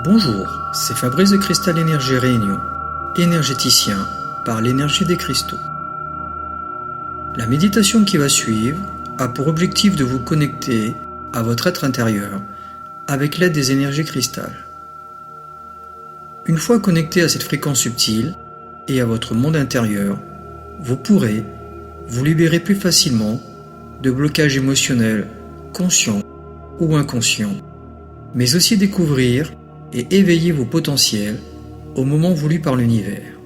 Bonjour, c'est Fabrice de Cristal Énergie Réunion, énergéticien par l'énergie des cristaux. La méditation qui va suivre a pour objectif de vous connecter à votre être intérieur avec l'aide des énergies cristal. Une fois connecté à cette fréquence subtile et à votre monde intérieur, vous pourrez vous libérer plus facilement de blocages émotionnels, conscients ou inconscients, mais aussi découvrir et éveiller vos potentiels au moment voulu par l'univers.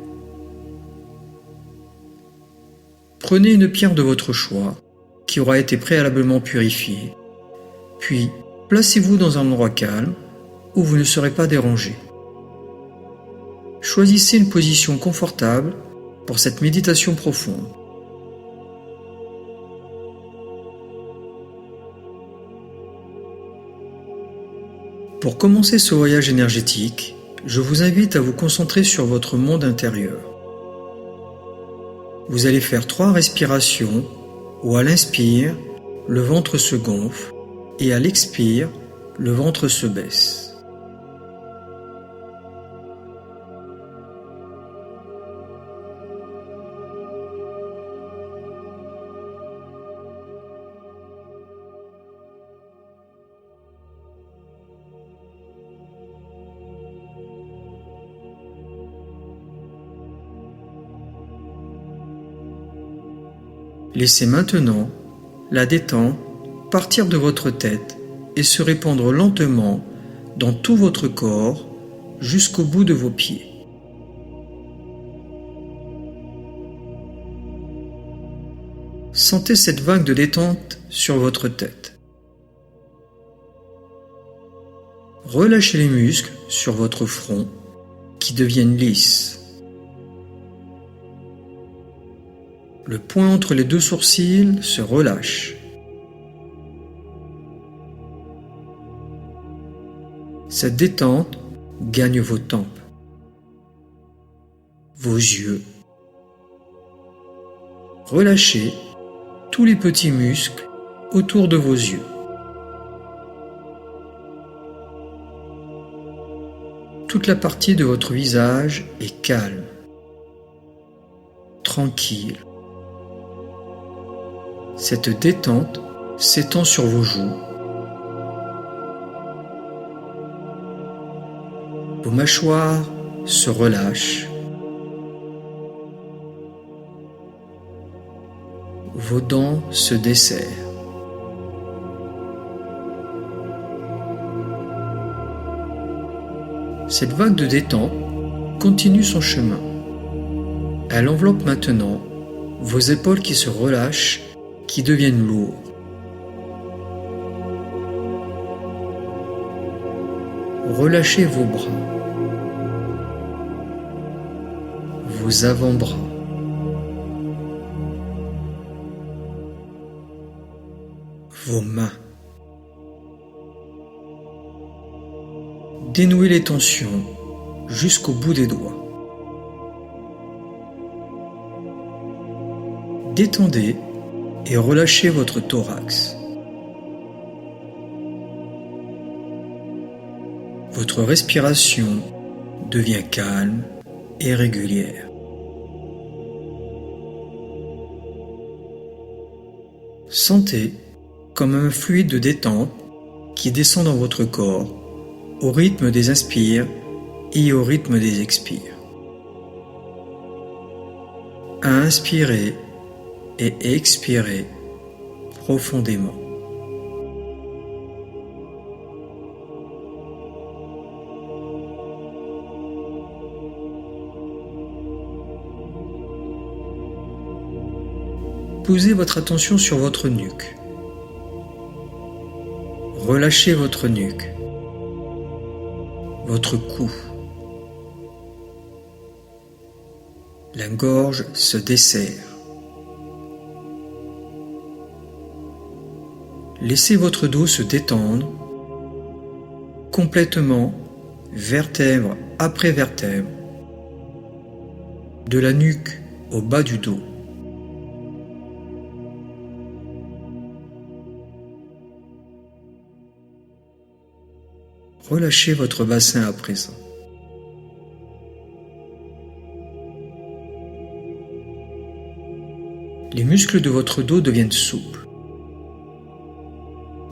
Prenez une pierre de votre choix qui aura été préalablement purifiée, puis placez-vous dans un endroit calme où vous ne serez pas dérangé. Choisissez une position confortable pour cette méditation profonde. Pour commencer ce voyage énergétique, je vous invite à vous concentrer sur votre monde intérieur. Vous allez faire 3 respirations où à l'inspire, le ventre se gonfle et à l'expire, le ventre se baisse. Laissez maintenant la détente partir de votre tête et se répandre lentement dans tout votre corps jusqu'au bout de vos pieds. Sentez cette vague de détente sur votre tête. Relâchez les muscles sur votre front qui deviennent lisses. Le point entre les 2 sourcils se relâche. Cette détente gagne vos tempes, vos yeux. Relâchez tous les petits muscles autour de vos yeux. Toute la partie de votre visage est calme, tranquille. Cette détente s'étend sur vos joues, vos mâchoires se relâchent, vos dents se desserrent. Cette vague de détente continue son chemin. Elle enveloppe maintenant vos épaules qui se relâchent, qui deviennent lourds. Relâchez vos bras, vos avant-bras, vos mains. Dénouez les tensions jusqu'au bout des doigts. Détendez et relâchez votre thorax. Votre respiration devient calme et régulière. Sentez comme un fluide de détente qui descend dans votre corps au rythme des inspires et au rythme des expires. Inspirez et expirez profondément. Posez votre attention sur votre nuque. Relâchez votre nuque, votre cou. La gorge se desserre. Laissez votre dos se détendre complètement, vertèbre après vertèbre, de la nuque au bas du dos. Relâchez votre bassin à présent. Les muscles de votre dos deviennent souples.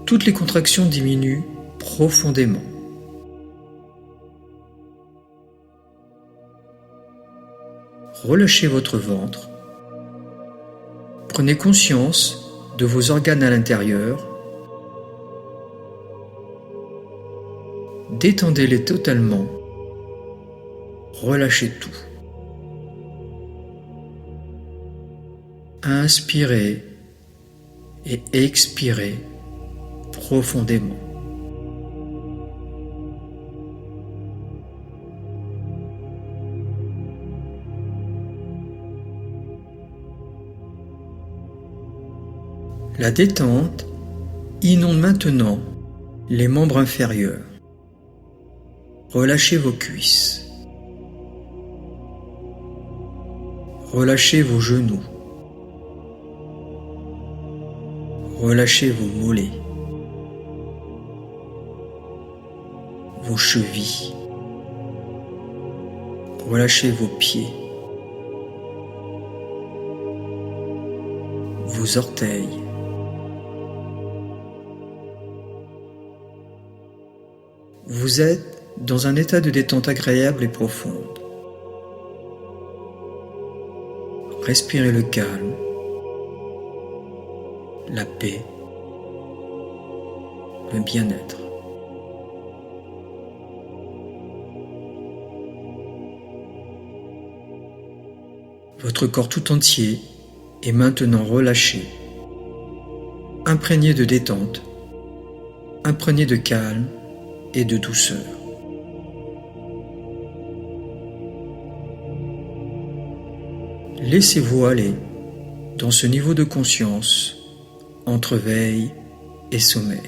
Toutes les contractions diminuent profondément. Relâchez votre ventre. Prenez conscience de vos organes à l'intérieur. Détendez-les totalement. Relâchez tout. Inspirez et expirez profondément. La détente inonde maintenant les membres inférieurs. Relâchez vos cuisses. Relâchez vos genoux. Relâchez vos mollets, vos chevilles. Relâchez vos pieds, vos orteils. Vous êtes dans un état de détente agréable et profonde. Respirez le calme, la paix, le bien-être. Votre corps tout entier est maintenant relâché, imprégné de détente, imprégné de calme et de douceur. Laissez-vous aller dans ce niveau de conscience entre veille et sommeil.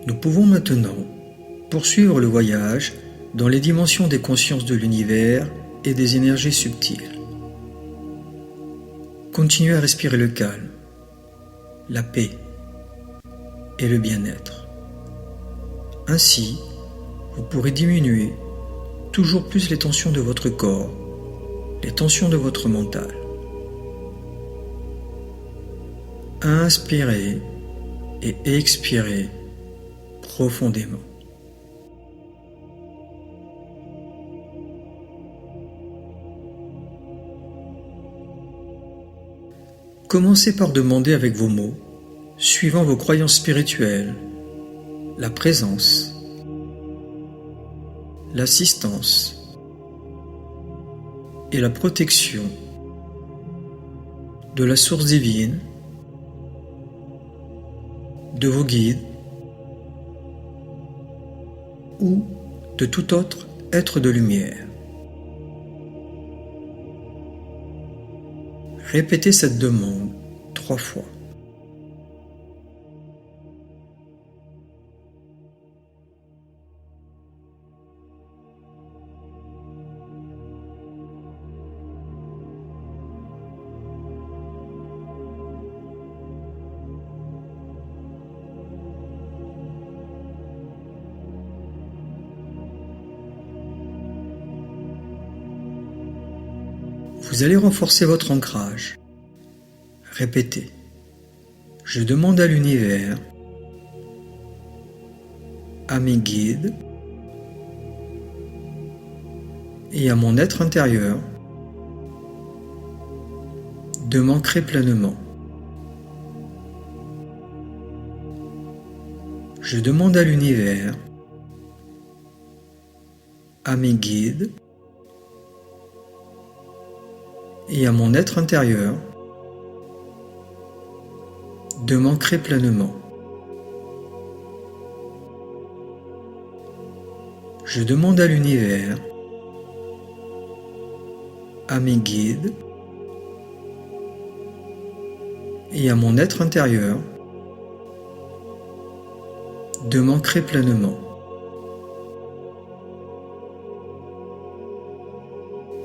Nous pouvons maintenant poursuivre le voyage dans les dimensions des consciences de l'univers et des énergies subtiles. Continuez à respirer le calme, la paix et le bien-être. Ainsi, vous pourrez diminuer toujours plus les tensions de votre corps, les tensions de votre mental. Inspirez et expirez profondément. Commencez par demander avec vos mots, suivant vos croyances spirituelles, la présence, l'assistance et la protection de la source divine, de vos guides ou de tout autre être de lumière. Répétez cette demande 3 fois. Vous allez renforcer votre ancrage. Répétez. Je demande à l'univers, à mes guides et à mon être intérieur de m'ancrer pleinement. Je demande à l'univers, à mes guides et à mon être intérieur de m'ancrer pleinement. Je demande à l'univers, à mes guides et à mon être intérieur de m'ancrer pleinement.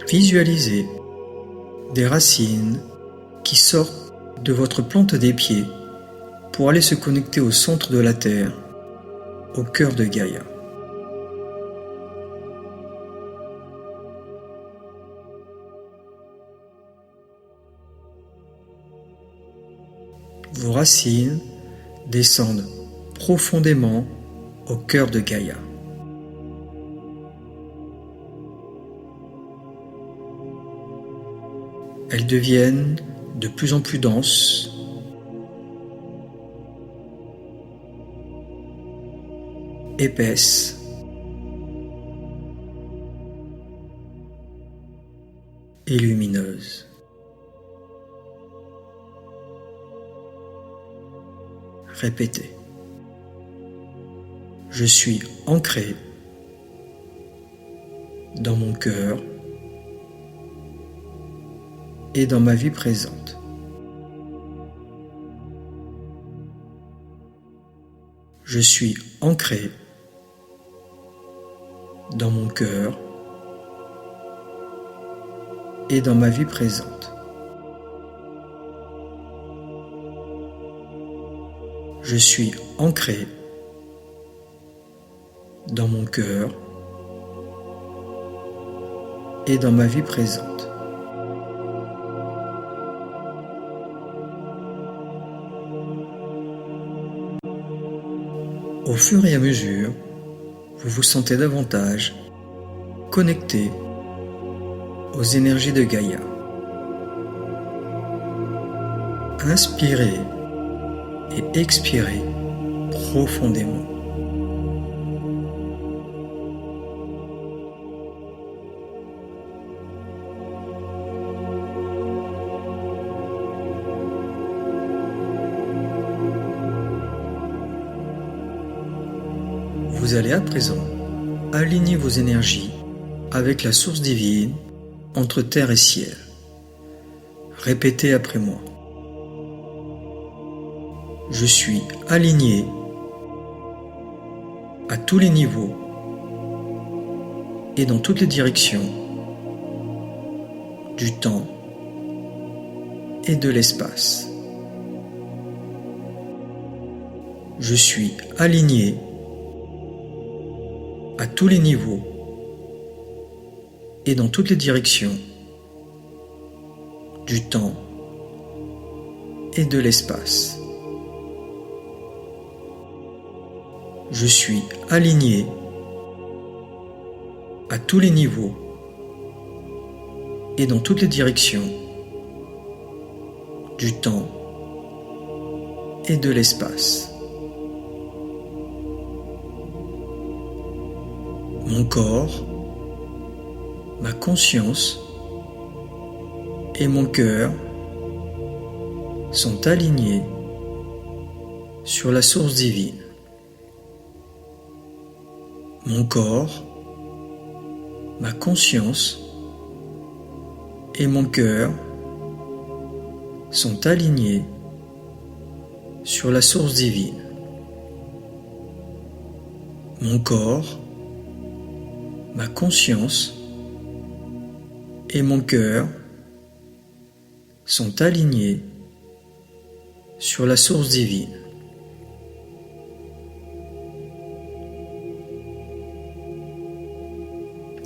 Visualisez des racines qui sortent de votre plante des pieds pour aller se connecter au centre de la Terre, au cœur de Gaïa. Vos racines descendent profondément au cœur de Gaïa. Elles deviennent de plus en plus denses, épaisses et lumineuses. Répétez. Je suis ancré dans mon cœur et dans ma vie présente. Je suis ancré dans mon cœur et dans ma vie présente. Je suis ancré dans mon cœur et dans ma vie présente. Au fur et à mesure, vous vous sentez davantage connecté aux énergies de Gaïa. Inspirez et expirez profondément. Vous allez à présent aligner vos énergies avec la source divine entre terre et ciel. Répétez après moi. Je suis aligné à tous les niveaux et dans toutes les directions du temps et de l'espace. Je suis aligné à tous les niveaux et dans toutes les directions du temps et de l'espace. Je suis aligné à tous les niveaux et dans toutes les directions du temps et de l'espace. Mon corps, ma conscience et mon cœur sont alignés sur la source divine. Mon corps, ma conscience et mon cœur sont alignés sur la source divine. Mon corps, ma conscience et mon cœur sont alignés sur la source divine.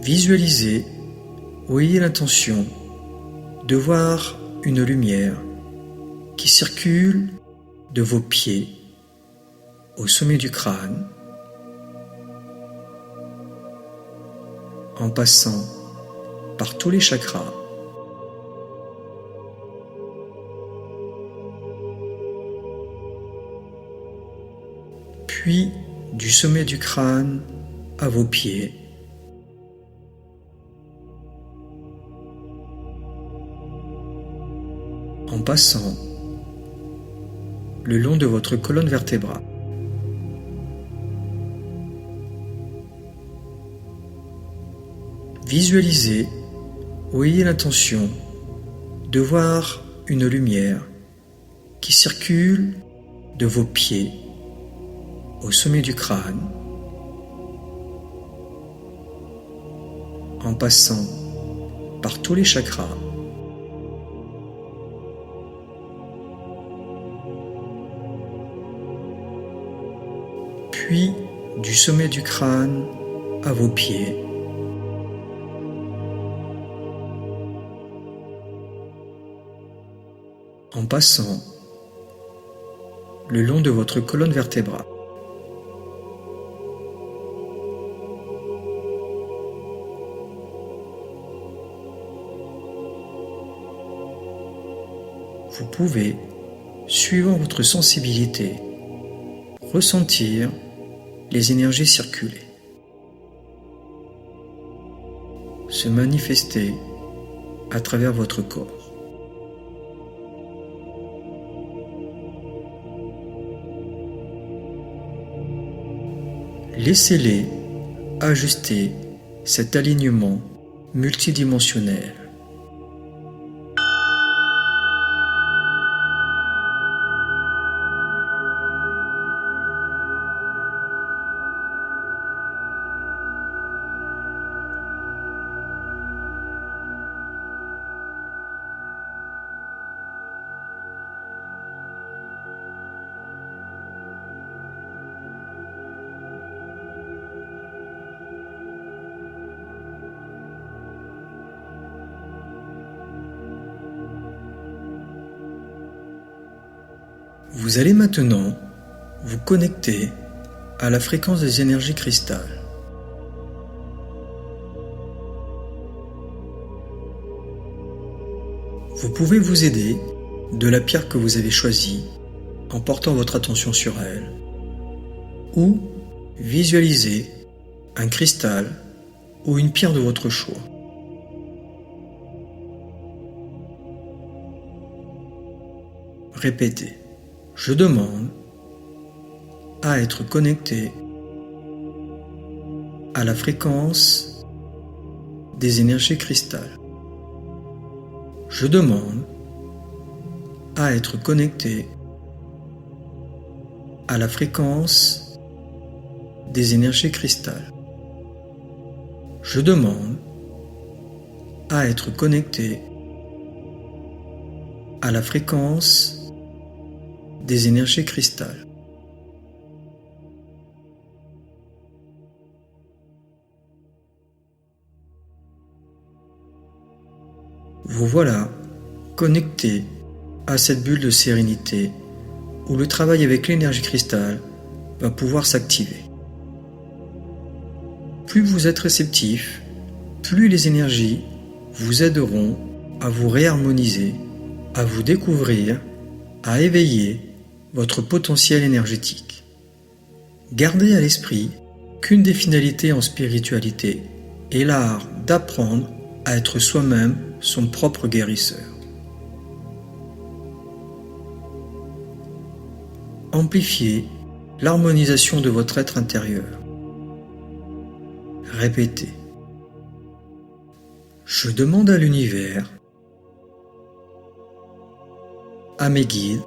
Visualisez ou ayez l'intention de voir une lumière qui circule de vos pieds au sommet du crâne, en passant par tous les chakras, puis du sommet du crâne à vos pieds, en passant le long de votre colonne vertébrale. Visualisez ou ayez l'intention de voir une lumière qui circule de vos pieds au sommet du crâne, en passant par tous les chakras, puis du sommet du crâne à vos pieds, en passant le long de votre colonne vertébrale. Vous pouvez, suivant votre sensibilité, ressentir les énergies circuler, se manifester à travers votre corps. Laissez-les ajuster cet alignement multidimensionnel. Vous allez maintenant vous connecter à la fréquence des énergies cristal. Vous pouvez vous aider de la pierre que vous avez choisie en portant votre attention sur elle, ou visualiser un cristal ou une pierre de votre choix. Répétez. Je demande à être connecté à la fréquence des énergies cristal. Je demande à être connecté à la fréquence des énergies cristal. Je demande à être connecté à la fréquence des énergies cristal. Vous voilà connecté à cette bulle de sérénité où le travail avec l'énergie cristal va pouvoir s'activer. Plus vous êtes réceptif, plus les énergies vous aideront à vous réharmoniser, à vous découvrir, à éveiller votre potentiel énergétique. Gardez à l'esprit qu'une des finalités en spiritualité est l'art d'apprendre à être soi-même son propre guérisseur. Amplifiez l'harmonisation de votre être intérieur. Répétez. Je demande à l'univers, à mes guides,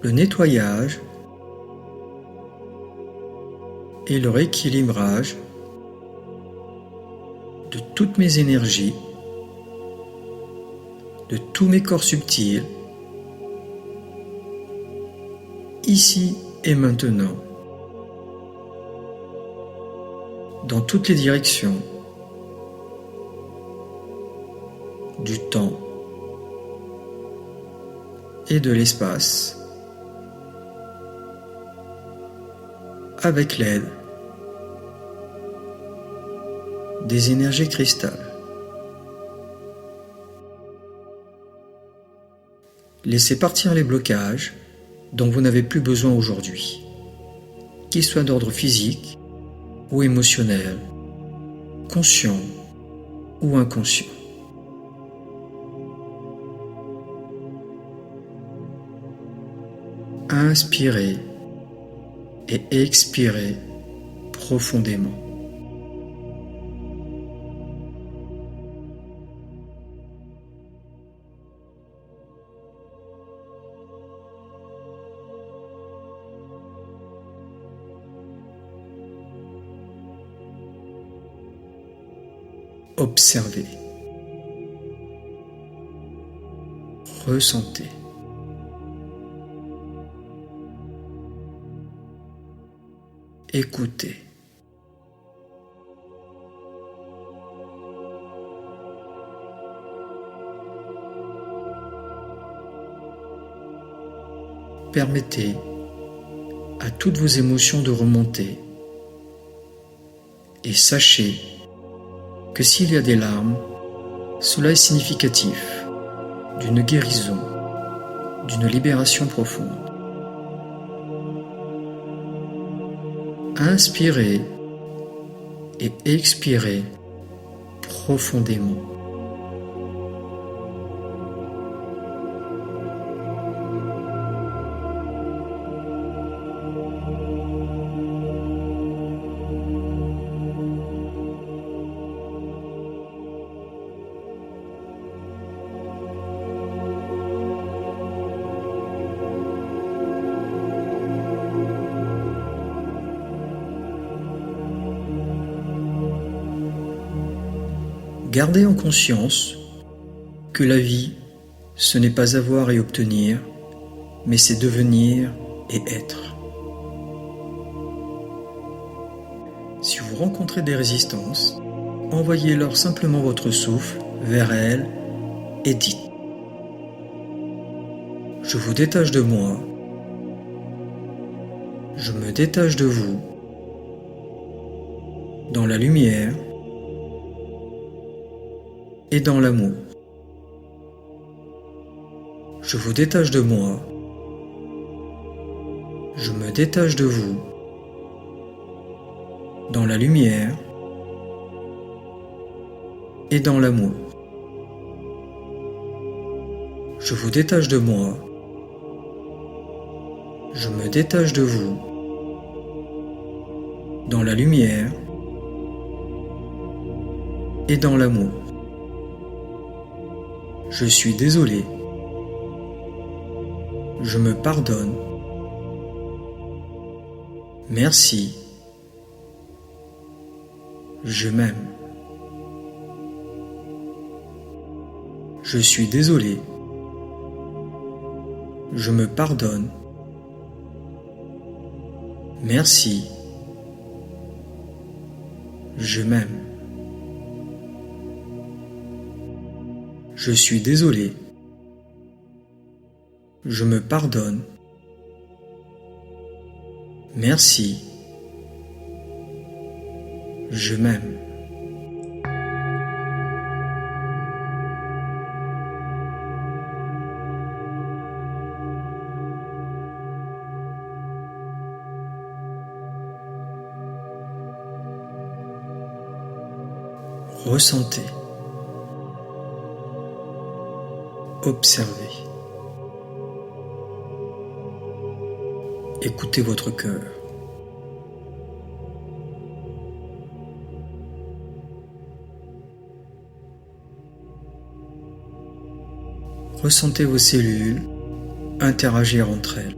le nettoyage et le rééquilibrage de toutes mes énergies, de tous mes corps subtils, ici et maintenant, dans toutes les directions du temps et de l'espace, avec l'aide des énergies cristal. Laissez partir les blocages dont vous n'avez plus besoin aujourd'hui, qu'ils soient d'ordre physique ou émotionnel, conscient ou inconscient. Inspirez et expirez profondément. Observez. Ressentez. Écoutez. Permettez à toutes vos émotions de remonter et sachez que s'il y a des larmes, cela est significatif d'une guérison, d'une libération profonde. Inspirez et expirez profondément. Gardez en conscience que la vie, ce n'est pas avoir et obtenir, mais c'est devenir et être. Si vous rencontrez des résistances, envoyez-leur simplement votre souffle vers elles et dites : je vous détache de moi, je me détache de vous, dans la lumière et dans l'amour. Je vous détache de moi, je me détache de vous, dans la lumière et dans l'amour. Je vous détache de moi, je me détache de vous, dans la lumière et dans l'amour. Je suis désolé. Je me pardonne. Merci. Je m'aime. Je suis désolé. Je me pardonne. Merci. Je m'aime. Je suis désolé. Je me pardonne. Merci. Je m'aime. Ressentez. Observez. Écoutez votre cœur. Ressentez vos cellules interagir entre elles.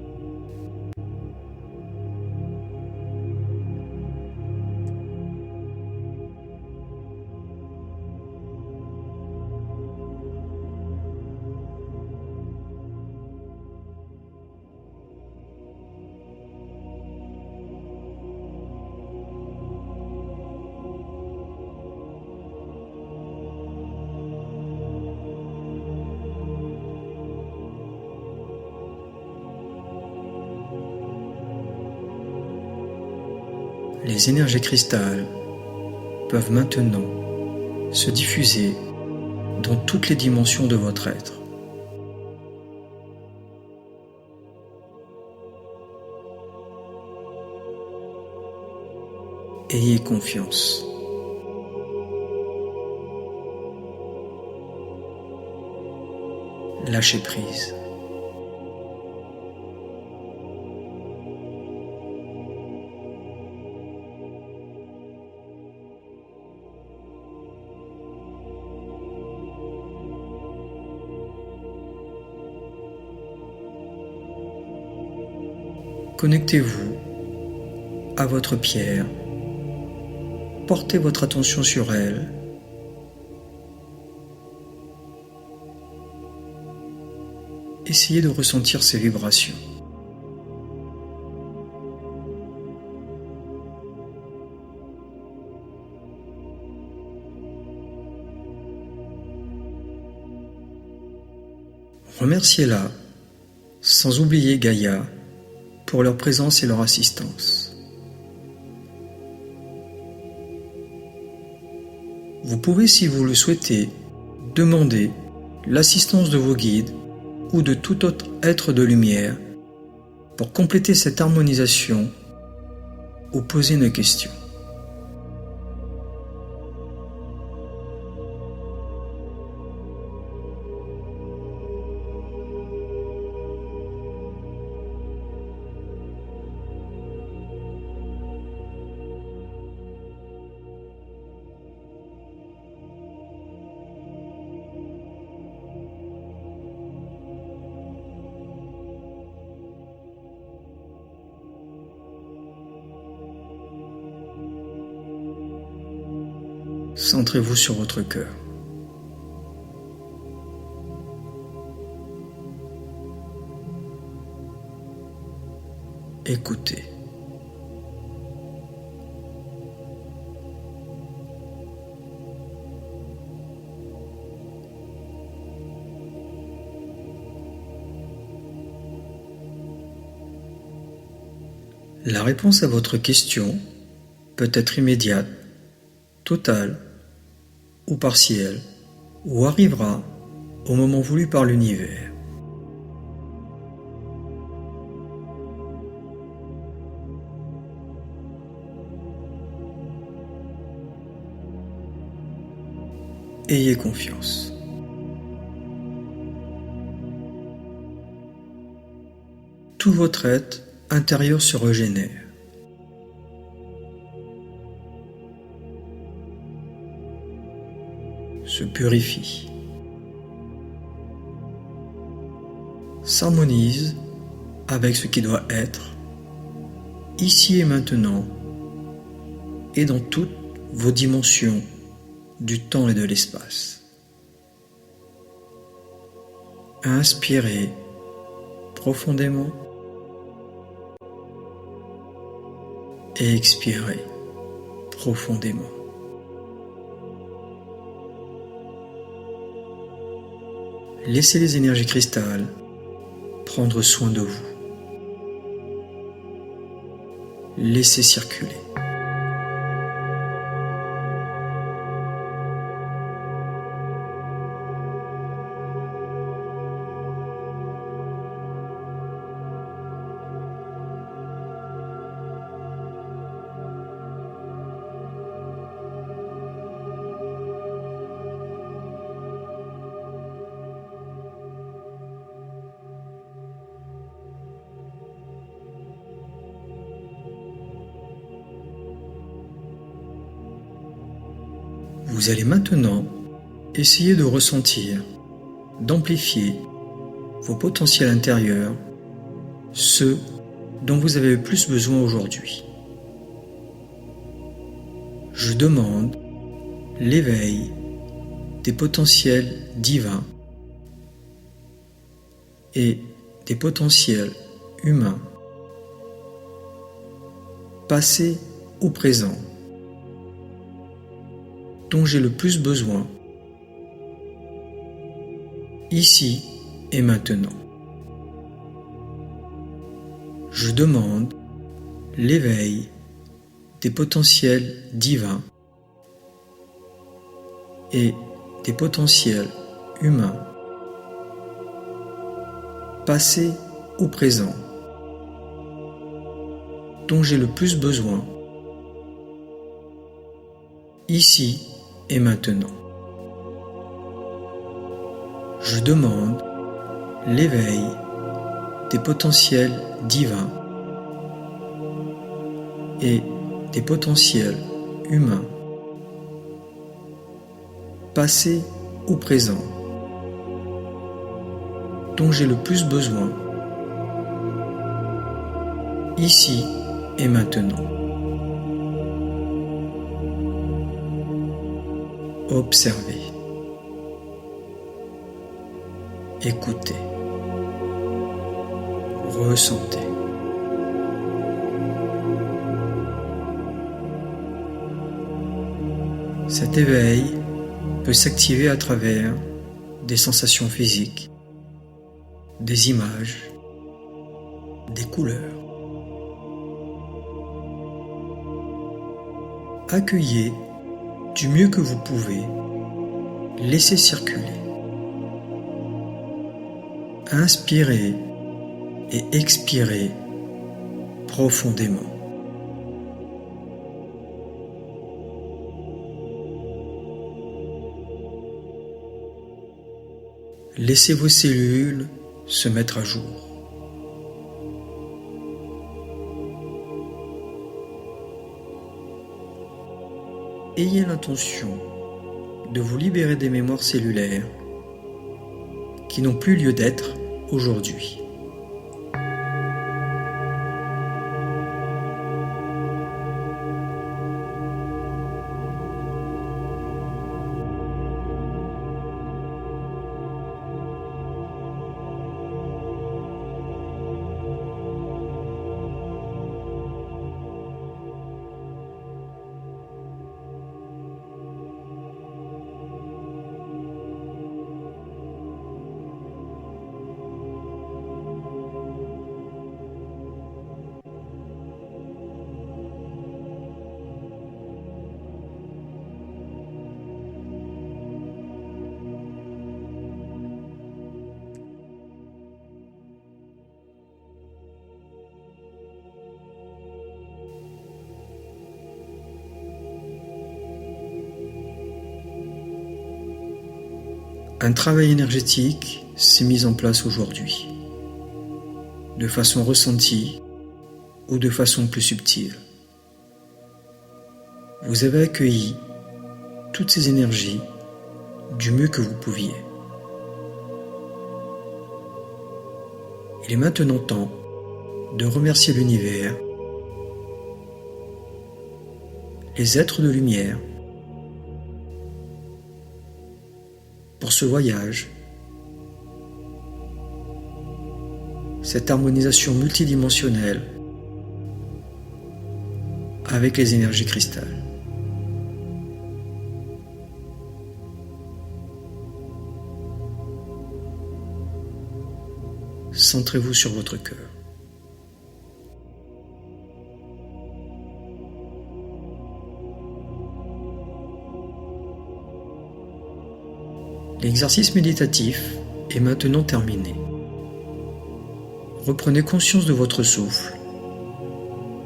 Les énergies cristalles peuvent maintenant se diffuser dans toutes les dimensions de votre être. Ayez confiance. Lâchez prise. Connectez-vous à votre pierre, portez votre attention sur elle essayez de ressentir ces vibrations. Remerciez-la, sans oublier Gaïa, pour leur présence et leur assistance. Vous pouvez, si vous le souhaitez, demander l'assistance de vos guides ou de tout autre être de lumière pour compléter cette harmonisation ou poser une question. Centrez-vous sur votre cœur. Écoutez. La réponse à votre question peut être immédiate, totale ou partielle, ou arrivera au moment voulu par l'univers. Ayez confiance. Tout votre être intérieur se régénère. Se purifie, s'harmonise avec ce qui doit être, ici et maintenant, et dans toutes vos dimensions du temps et de l'espace. Inspirez profondément et expirez profondément. Laissez les énergies cristalles prendre soin de vous. Laissez circuler. Vous allez maintenant essayer de ressentir, d'amplifier vos potentiels intérieurs, ceux dont vous avez le plus besoin aujourd'hui. Je demande l'éveil des potentiels divins et des potentiels humains, passés ou présents, dont j'ai le plus besoin, ici et maintenant. Je demande l'éveil des potentiels divins et des potentiels humains, passés ou présents, dont j'ai le plus besoin, ici et maintenant. Je demande l'éveil des potentiels divins et des potentiels humains, passés ou présents, dont j'ai le plus besoin, ici et maintenant. Observez. Écoutez. ressentez. Cet éveil peut s'activer à travers des sensations physiques, des images, des couleurs. Accueillez du mieux que vous pouvez, laissez circuler. Inspirez et expirez profondément. Laissez vos cellules se mettre à jour. Ayez l'intention de vous libérer des mémoires cellulaires qui n'ont plus lieu d'être aujourd'hui. Un travail énergétique s'est mis en place aujourd'hui, de façon ressentie ou de façon plus subtile. Vous avez accueilli toutes ces énergies du mieux que vous pouviez. Il est maintenant temps de remercier l'univers, les êtres de lumière, pour ce voyage, cette harmonisation multidimensionnelle avec les énergies cristalles. Centrez-vous sur votre cœur. L'exercice méditatif est maintenant terminé. Reprenez conscience de votre souffle.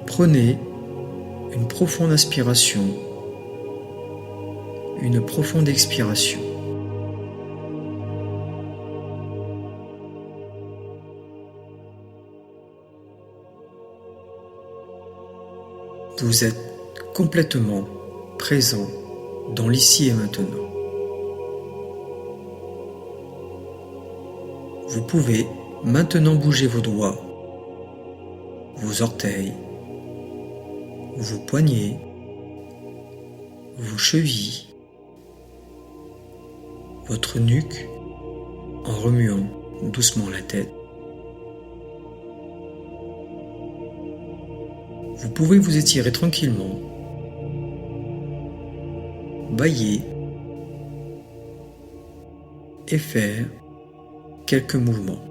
Prenez une profonde inspiration, une profonde expiration. Vous êtes complètement présent dans l'ici et maintenant. Vous pouvez maintenant bouger vos doigts, vos orteils, vos poignets, vos chevilles, votre nuque en remuant doucement la tête. Vous pouvez vous étirer tranquillement, bâiller et faire quelques mouvements.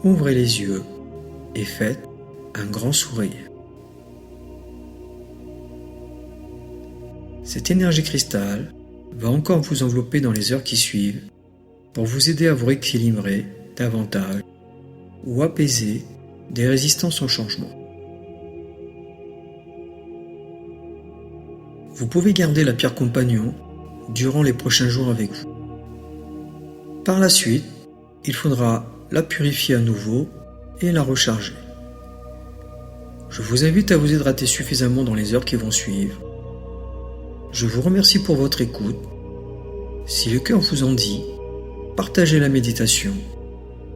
Ouvrez les yeux et faites un grand sourire. Cette énergie cristal va encore vous envelopper dans les heures qui suivent pour vous aider à vous rééquilibrer davantage ou apaiser des résistances au changement. Vous pouvez garder la pierre compagnon durant les prochains jours avec vous. Par la suite, il faudra la purifier à nouveau et la recharger. Je vous invite à vous hydrater suffisamment dans les heures qui vont suivre. Je vous remercie pour votre écoute. Si le cœur vous en dit, partagez la méditation,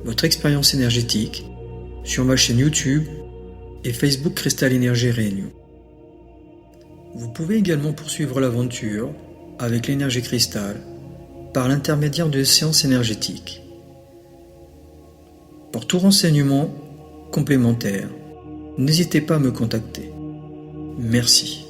votre expérience énergétique, sur ma chaîne YouTube et Facebook Cristal Énergie Réunion. Vous pouvez également poursuivre l'aventure avec l'énergie cristal par l'intermédiaire de séances énergétiques. Pour tout renseignement complémentaire, n'hésitez pas à me contacter. Merci.